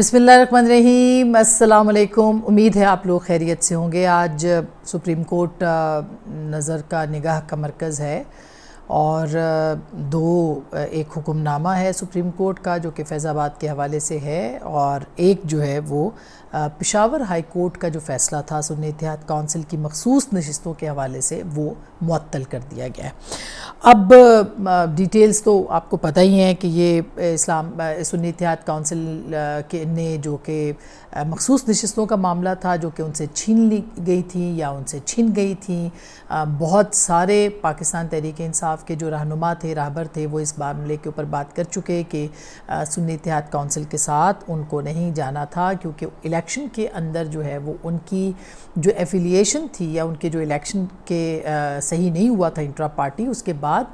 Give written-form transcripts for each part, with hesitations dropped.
بسم اللہ الرحمن الرحیم، السلام علیکم۔ امید ہے آپ لوگ خیریت سے ہوں گے۔ آج سپریم کورٹ نظر کا نگاہ کا مرکز ہے اور ایک حکم نامہ ہے سپریم کورٹ کا جو کہ فیض آباد کے حوالے سے ہے، اور ایک جو ہے وہ پشاور ہائی کورٹ کا جو فیصلہ تھا سنی اتحاد کونسل کی مخصوص نشستوں کے حوالے سے وہ معطل کر دیا گیا ہے۔ اب ڈیٹیلز تو آپ کو پتہ ہی ہیں کہ یہ سنی اتحاد کونسل نے جو کہ مخصوص نشستوں کا معاملہ تھا جو کہ ان سے چھین لی گئی تھیں یا ان سے چھن گئی تھیں۔ بہت سارے پاکستان تحریک انصاف کے جو رہنما تھے، راہبر تھے، وہ اس معاملے کے اوپر بات کر چکے کہ سنی اتحاد کونسل کے ساتھ ان کو نہیں جانا تھا، کیونکہ الیکشن کے اندر جو ہے وہ ان کی جو ایفیلیشن تھی یا ان کے جو الیکشن کے صحیح نہیں ہوا تھا انٹرا پارٹی، اس کے بعد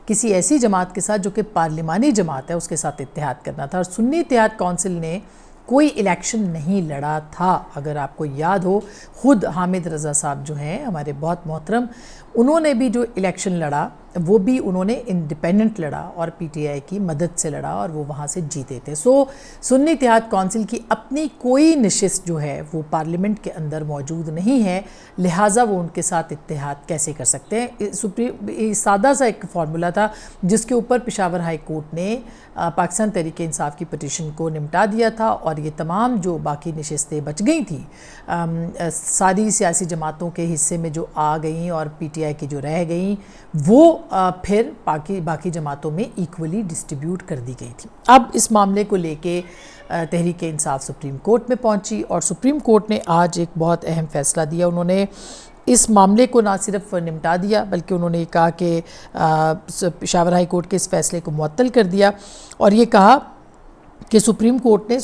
کسی ایسی جماعت کے ساتھ جو کہ پارلیمانی جماعت ہے اس کے ساتھ اتحاد کرنا تھا، اور سنی اتحاد کونسل نے کوئی الیکشن نہیں لڑا تھا۔ اگر آپ کو یاد ہو، خود حامد رضا صاحب جو ہیں ہمارے بہت محترم، انہوں نے بھی جو الیکشن لڑا وہ بھی انہوں نے انڈیپینڈنٹ لڑا اور پی ٹی آئی کی مدد سے لڑا اور وہ وہاں سے جیتے تھے۔ سنی اتحاد کونسل کی اپنی کوئی نشست جو ہے وہ پارلیمنٹ کے اندر موجود نہیں ہے، لہٰذا وہ ان کے ساتھ اتحاد کیسے کر سکتے ہیں؟ سادہ سا ایک فارمولا تھا جس کے اوپر پشاور ہائی کورٹ نے پاکستان تحریک انصاف کی پٹیشن کو نمٹا دیا تھا، اور یہ تمام جو باقی نشستیں بچ گئی تھیں ساری سیاسی جماعتوں کے حصے میں جو آ گئیں اور پی ٹی آئی کی جو رہ گئیں وہ پھر باقی جماعتوں میں ایکولی ڈسٹریبیوٹ کر دی گئی تھی۔ اب اس معاملے کو لے کے تحریک انصاف سپریم کورٹ میں پہنچی اور سپریم کورٹ نے آج ایک بہت اہم فیصلہ دیا۔ انہوں نے اس معاملے کو نہ صرف نمٹا دیا بلکہ انہوں نے یہ کہا کہ پشاور ہائی کورٹ کے اس فیصلے کو معطل کر دیا، اور یہ کہا کہ سپریم کورٹ نے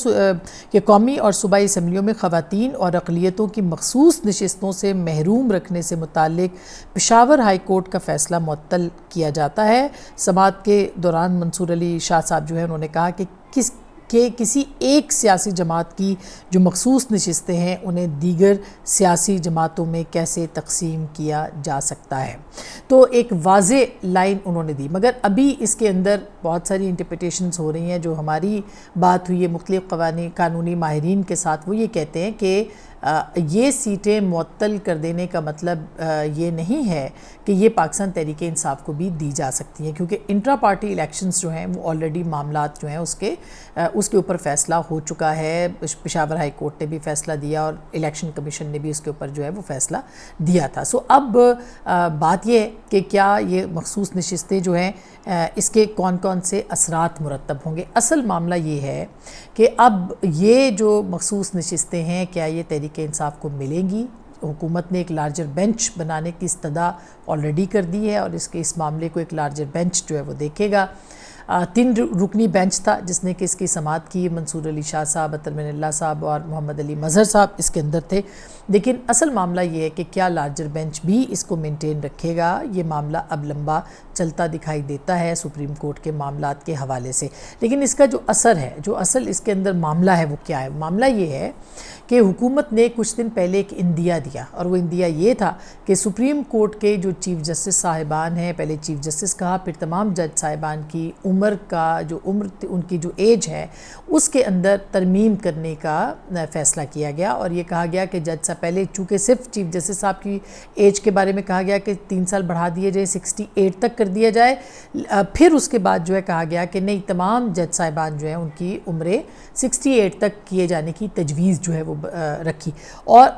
کہ قومی اور صوبائی اسمبلیوں میں خواتین اور اقلیتوں کی مخصوص نشستوں سے محروم رکھنے سے متعلق پشاور ہائی کورٹ کا فیصلہ معطل کیا جاتا ہے۔ سماعت کے دوران منصور علی شاہ صاحب جو ہے انہوں نے کہا کہ کسی ایک سیاسی جماعت کی جو مخصوص نشستیں ہیں انہیں دیگر سیاسی جماعتوں میں کیسے تقسیم کیا جا سکتا ہے، تو ایک واضح لائن انہوں نے دی، مگر ابھی اس کے اندر بہت ساری انٹرپریٹیشنز ہو رہی ہیں۔ جو ہماری بات ہوئی ہے مختلف قانونی ماہرین کے ساتھ، وہ یہ کہتے ہیں کہ یہ سیٹیں معطل کر دینے کا مطلب یہ نہیں ہے کہ یہ پاکستان تحریک انصاف کو بھی دی جا سکتی ہیں، کیونکہ انٹرا پارٹی الیکشنز جو ہیں وہ آلریڈی معاملات جو ہیں اس کے اوپر فیصلہ ہو چکا ہے۔ پشاور ہائی کورٹ نے بھی فیصلہ دیا اور الیکشن کمیشن نے بھی اس کے اوپر جو ہے وہ فیصلہ دیا تھا۔ اب بات یہ ہے کہ کیا یہ مخصوص نشستیں جو ہیں اس کے کون کون سے اثرات مرتب ہوں گے۔ اصل معاملہ یہ ہے کہ اب یہ جو مخصوص نشستیں ہیں کیا یہ تحریک انصاف کو ملیں گی؟ حکومت نے ایک لارجر بینچ بنانے کی استدعا آلریڈی کر دی ہے، اور اس معاملے کو ایک لارجر بینچ جو ہے وہ دیکھے گا۔ 3 رکنی بینچ تھا جس نے کہ اس کی سماعت کی، منصور علی شاہ صاحب، اطہر من اللہ صاحب اور محمد علی مظہر صاحب اس کے اندر تھے، لیکن اصل معاملہ یہ ہے کہ کیا لارجر بینچ بھی اس کو مینٹین رکھے گا؟ یہ معاملہ اب لمبا چلتا دکھائی دیتا ہے سپریم کورٹ کے معاملات کے حوالے سے، لیکن اس کا جو اثر ہے، جو اصل اس کے اندر معاملہ ہے وہ کیا ہے؟ معاملہ یہ ہے کہ حکومت نے کچھ دن پہلے ایک اندیا دیا، اور وہ اندیا یہ تھا کہ سپریم کورٹ کے جو چیف جسٹس صاحبان ہیں، پہلے چیف جسٹس کہا پھر تمام جج صاحبان کی عمر ان کی جو ایج ہے اس کے اندر ترمیم کرنے کا فیصلہ کیا گیا، اور یہ کہا گیا کہ جج سے پہلے چونکہ صرف چیف جسٹس صاحب کی ایج کے بارے میں کہا گیا کہ 3 سال بڑھا دیے جائے، 68 تک کر دیا جائے، پھر اس کے بعد جو ہے کہا گیا کہ نہیں، تمام جج صاحبان جو ہیں ان کی عمریں 68 تک کیے جانے کی تجویز جو ہے وہ رکھی، اور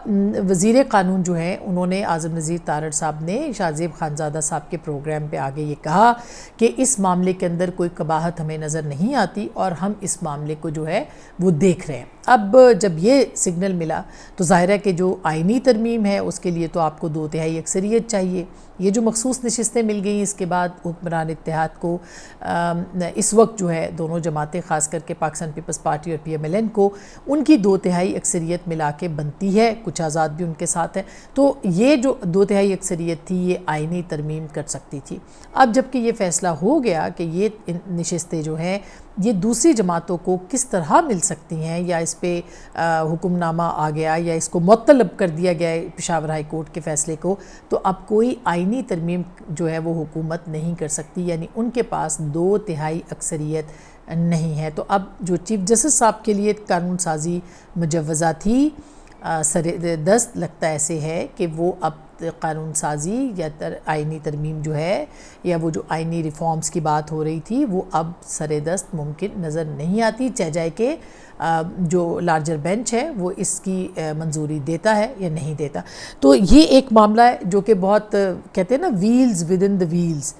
وزیر قانون جو ہیں انہوں نے اعظم نذیر تارڑ صاحب نے شاہ زیب خانزادہ صاحب کے پروگرام پہ آگے یہ کہا کہ اس معاملے کے اندر کوئی قباحت ہمیں نظر نہیں آتی اور ہم اس معاملے کو جو ہے وہ دیکھ رہے ہیں۔ اب جب یہ سگنل ملا تو ظاہر ہے کہ جو آئینی ترمیم ہے اس کے لیے تو آپ کو 2/3 اکثریت چاہیے۔ یہ جو مخصوص نشستیں مل گئیں اس کے بعد حکمران اتحاد کو اس وقت جو ہے دونوں جماعتیں، خاص کر کے پاکستان پیپلز پارٹی اور پی ایم ایل این کو، ان کی 2/3 اکثریت ملا کے بنتی ہے، کچھ آزاد بھی ان کے ساتھ ہیں، تو یہ جو 2/3 اکثریت تھی یہ آئینی ترمیم کر سکتی تھی۔ اب جب کہ یہ فیصلہ ہو گیا کہ یہ نشستیں جو ہیں یہ دوسری جماعتوں کو کس طرح مل سکتی ہیں، یا اس پہ حکم نامہ آ گیا یا اس کو معطل کر دیا گیا ہے پشاور ہائی کورٹ کے فیصلے کو، تو اب کوئی آئینی ترمیم جو ہے وہ حکومت نہیں کر سکتی، یعنی ان کے پاس 2/3 اکثریت نہیں ہے۔ تو اب جو چیف جسٹس صاحب کے لیے قانون سازی مجوزہ تھی سر دست لگتا ایسے ہے کہ وہ اب قانون سازی یا آئینی ترمیم جو ہے یا وہ جو آئینی ریفارمز کی بات ہو رہی تھی وہ اب سر دست ممکن نظر نہیں آتی، چاہے جائے کہ جو لارجر بینچ ہے وہ اس کی منظوری دیتا ہے یا نہیں دیتا۔ تو یہ ایک معاملہ ہے جو کہ بہت کہتے ہیں نا wheels within the wheels,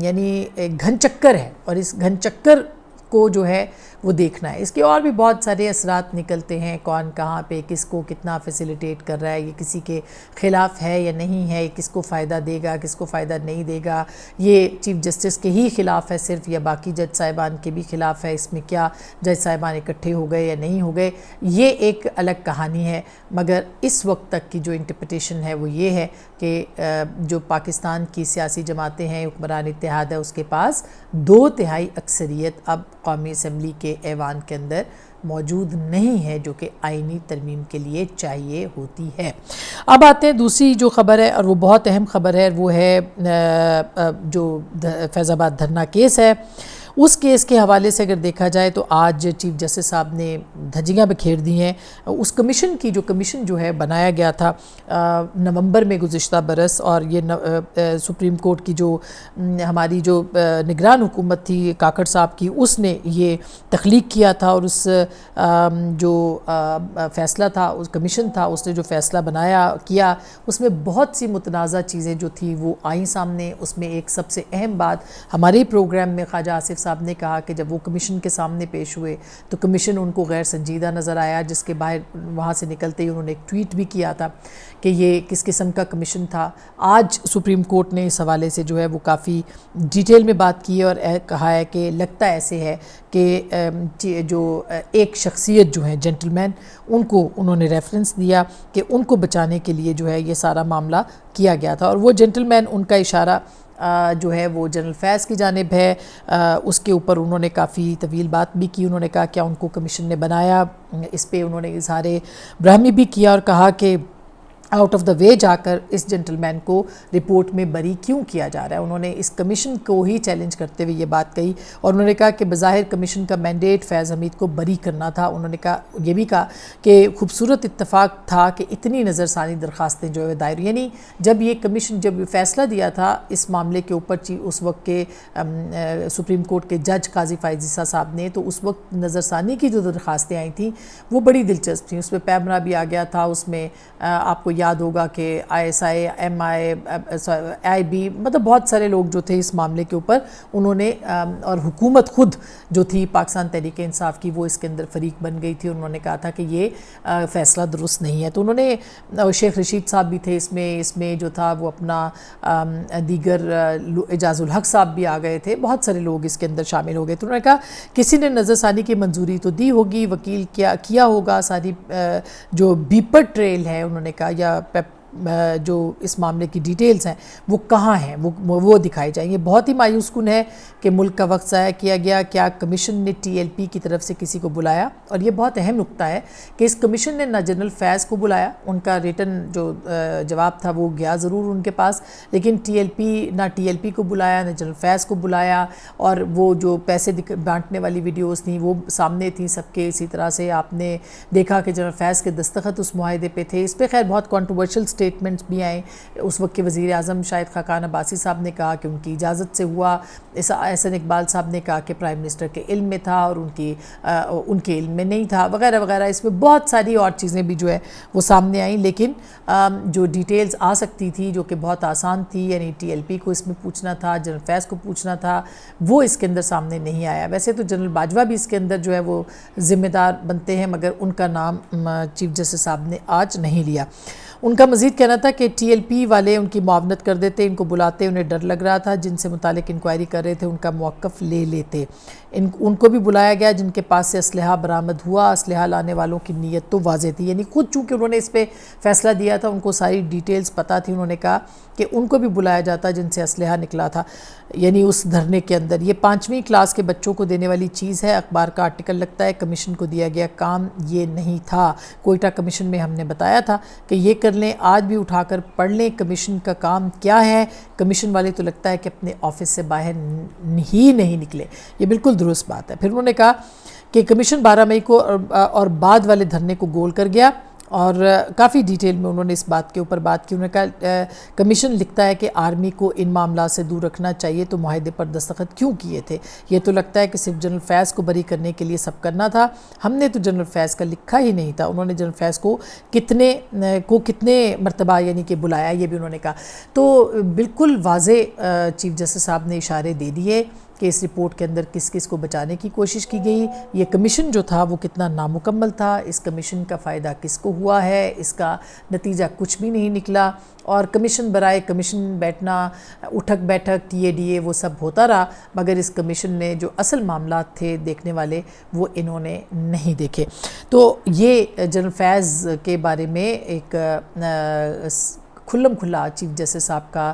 یعنی ایک گھن چکر ہے، اور اس گھن چکر کو جو ہے وہ دیکھنا ہے۔ اس کے اور بھی بہت سارے اثرات نکلتے ہیں، کون کہاں پہ کس کو کتنا فیسیلیٹیٹ کر رہا ہے، یہ کسی کے خلاف ہے یا نہیں ہے، کس کو فائدہ دے گا کس کو فائدہ نہیں دے گا، یہ چیف جسٹس کے ہی خلاف ہے صرف یا باقی جج صاحبان کے بھی خلاف ہے، اس میں کیا جج صاحبان اکٹھے ہو گئے یا نہیں ہو گئے، یہ ایک الگ کہانی ہے۔ مگر اس وقت تک کی جو انٹرپریٹیشن ہے وہ یہ ہے کہ جو پاکستان کی سیاسی جماعتیں ہیں، حکمران اتحاد ہے، اس کے پاس 2/3 اکثریت اب قومی اسمبلی کے ایوان کے اندر موجود نہیں ہے جو کہ آئینی ترمیم کے لیے چاہیے ہوتی ہے۔ اب آتے ہیں دوسری جو خبر ہے، اور وہ بہت اہم خبر ہے، وہ ہے جو فیض آباد دھرنا کیس ہے۔ اس کیس کے حوالے سے اگر دیکھا جائے تو آج چیف جسٹس صاحب نے دھجیاں بکھیر دی ہیں اس کمیشن کی، جو کمیشن جو ہے بنایا گیا تھا نومبر میں گزشتہ برس، اور یہ سپریم کورٹ کی جو ہماری جو نگران حکومت تھی کاکڑ صاحب کی، اس نے یہ تخلیق کیا تھا، اور اس جو فیصلہ تھا، اس کمیشن تھا، اس نے جو فیصلہ کیا اس میں بہت سی متنازع چیزیں جو تھی وہ آئیں سامنے۔ اس میں ایک سب سے اہم بات ہمارے پروگرام میں خواجہ آصف صاحب نے کہا کہ جب وہ کمیشن کے سامنے پیش ہوئے تو کمیشن ان کو غیر سنجیدہ نظر آیا، جس کے باہر وہاں سے نکلتے ہی انہوں نے ایک ٹویٹ بھی کیا تھا کہ یہ کس قسم کا کمیشن تھا۔ آج سپریم کورٹ نے اس حوالے سے جو ہے وہ کافی ڈیٹیل میں بات کی ہے، اور کہا ہے کہ لگتا ایسے ہے کہ جو ایک شخصیت جو ہے جینٹل مین، ان کو انہوں نے ریفرنس دیا کہ ان کو بچانے کے لیے جو ہے یہ سارا معاملہ کیا گیا تھا، اور وہ جینٹل مین ان کا اشارہ جو ہے وہ جنرل فیض کی جانب ہے۔ اس کے اوپر انہوں نے کافی طویل بات بھی کی، انہوں نے کہا کیا ان کو کمیشن نے بنایا، اس پہ انہوں نے اظہار برہمی بھی کیا، اور کہا کہ آؤٹ آف دا وے جا کر اس جنٹل مین کو رپورٹ میں بری کیوں کیا جا رہا ہے۔ انہوں نے اس کمیشن کو ہی چیلنج کرتے ہوئے یہ بات کہی، اور انہوں نے کہا کہ بظاہر کمیشن کا مینڈیٹ فیض حمید کو بری کرنا تھا۔ انہوں نے کہا یہ بھی کہا کہ خوبصورت اتفاق تھا کہ اتنی نظر ثانی درخواستیں جو ہے دائر، یعنی جب یہ کمیشن جب فیصلہ دیا تھا اس معاملے کے اوپر اس وقت کے سپریم کورٹ کے جج قاضی فائز عیسیٰ صاحب نے، تو اس وقت نظر ثانی کی جو درخواستیں آئی تھیں وہ بڑی دلچسپ تھیں۔ اس میں پیمرا بھی آ گیا تھا، اس میں آپ کو یاد ہوگا کہ ISI MI بھی، مطلب بہت سارے لوگ جو تھے اس معاملے کے اوپر انہوں نے، اور حکومت خود جو تھی پاکستان تحریک انصاف کی وہ اس کے اندر فریق بن گئی تھی، انہوں نے کہا تھا کہ یہ فیصلہ درست نہیں ہے۔ تو انہوں نے شیخ رشید صاحب بھی تھے اس میں جو تھا وہ اپنا دیگر اعجاز الحق صاحب بھی آ گئے تھے، بہت سارے لوگ اس کے اندر شامل ہو گئے۔ تو انہوں نے کہا کسی نے نظر ثانی کی منظوری تو دی ہوگی، وکیل کیا ہوگا، ساری جو بیپر ٹریل ہے انہوں نے کہا یا جو اس معاملے کی ڈیٹیلز ہیں وہ کہاں ہیں، وہ دکھائی جائیں گے۔ بہت ہی مایوس کن ہے کہ ملک کا وقت ضائع کیا گیا۔ کیا کمیشن نے TLP کی طرف سے کسی کو بلایا؟ اور یہ بہت اہم نکتہ ہے کہ اس کمیشن نے نہ جنرل فیض کو بلایا، ان کا ریٹن جو جواب تھا وہ گیا ضرور ان کے پاس، لیکن نہ TLP کو بلایا نہ جنرل فیض کو بلایا، اور وہ جو پیسے بانٹنے والی ویڈیوز تھیں وہ سامنے تھیں سب کے۔ اسی طرح سے آپ نے دیکھا کہ جنرل فیض کے دستخط اس معاہدے پہ تھے، اس پہ خیر بہت کنٹروورشل اسٹیٹمنٹس بھی آئیں۔ اس وقت کے وزیر اعظم شاہد خاقان عباسی صاحب نے کہا کہ ان کی اجازت سے ہوا، احسن اقبال صاحب نے کہا کہ پرائم منسٹر کے علم میں تھا اور ان کے علم میں نہیں تھا، وغیرہ وغیرہ۔ اس میں بہت ساری اور چیزیں بھی جو ہے وہ سامنے آئیں، لیکن جو ڈیٹیلز آ سکتی تھی جو کہ بہت آسان تھی، یعنی TLP کو اس میں پوچھنا تھا، جنرل فیض کو پوچھنا تھا، وہ اس کے اندر سامنے نہیں آیا۔ ویسے تو جنرل باجوہ بھی اس کے اندر جو ہے وہ ذمہ دار بنتے ہیں، مگر ان کا نام چیف جسٹس صاحب نے آج نہیں لیا۔ ان کا مزید کہنا تھا کہ TLP والے ان کی معاونت کر دیتے، ان کو بلاتے، انہیں ڈر لگ رہا تھا، جن سے متعلق انکوائری کر رہے تھے ان کا موقف لے لیتے۔ ان کو بھی بلایا گیا جن کے پاس سے اسلحہ برآمد ہوا، اسلحہ لانے والوں کی نیت تو واضح تھی، یعنی خود چونکہ انہوں نے اس پہ فیصلہ دیا تھا ان کو ساری ڈیٹیلز پتہ تھی۔ انہوں نے کہا کہ ان کو بھی بلایا جاتا جن سے اسلحہ نکلا تھا، یعنی اس دھرنے کے اندر۔ یہ 5ویں کلاس کے بچوں کو دینے والی چیز ہے، اخبار کا آرٹیکل لگتا ہے، کمیشن کو دیا گیا کام یہ نہیں تھا۔ کوئٹہ کمیشن میں ہم نے بتایا تھا کہ یہ کر لیں، آج بھی اٹھا کر پڑھ لیں کمیشن کا کام کیا ہے۔ کمیشن والے تو لگتا ہے کہ اپنے آفس سے باہر ہی نہیں نکلے، یہ بالکل درست بات ہے۔ پھر انہوں نے کہا کہ کمیشن 12 مئی کو اور بعد والے دھرنے کو گول کر گیا، اور کافی ڈیٹیل میں انہوں نے اس بات کے اوپر بات کی۔ انہوں نے کہا کمیشن لکھتا ہے کہ آرمی کو ان معاملات سے دور رکھنا چاہیے تو معاہدے پر دستخط کیوں کیے تھے؟ یہ تو لگتا ہے کہ صرف جنرل فیض کو بری کرنے کے لیے سب کرنا تھا، ہم نے تو جنرل فیض کا لکھا ہی نہیں تھا۔ انہوں نے جنرل فیض کو کتنے مرتبہ یعنی کہ بلایا، یہ بھی انہوں نے کہا۔ تو بالکل واضح چیف جسٹس صاحب نے اشارے دے دیے کہ اس رپورٹ کے اندر کس کس کو بچانے کی کوشش کی گئی، یہ کمیشن جو تھا وہ کتنا نامکمل تھا، اس کمیشن کا فائدہ کس کو ہوا ہے، اس کا نتیجہ کچھ بھی نہیں نکلا، اور کمیشن برائے کمیشن بیٹھنا، اٹھک بیٹھک ٹی اے ڈی اے وہ سب ہوتا رہا، مگر اس کمیشن نے جو اصل معاملات تھے دیکھنے والے وہ انہوں نے نہیں دیکھے۔ تو یہ جنرل فیض کے بارے میں ایک کھلم کھلا چیف جسٹس صاحب کا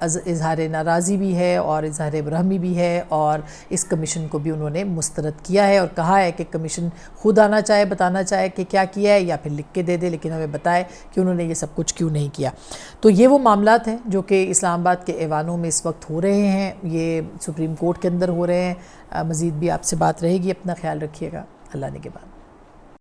اظہار ناراضی بھی ہے اور اظہار برہمی بھی ہے، اور اس کمیشن کو بھی انہوں نے مسترد کیا ہے اور کہا ہے کہ کمیشن خود آنا چاہے، بتانا چاہے کہ کیا کیا ہے، یا پھر لکھ کے دے دے، لیکن ہمیں بتائے کہ انہوں نے یہ سب کچھ کیوں نہیں کیا۔ تو یہ وہ معاملات ہیں جو کہ اسلام آباد کے ایوانوں میں اس وقت ہو رہے ہیں، یہ سپریم کورٹ کے اندر ہو رہے ہیں۔ مزید بھی آپ سے بات رہے گی، اپنا خیال رکھیے گا، اللہ نگہبان۔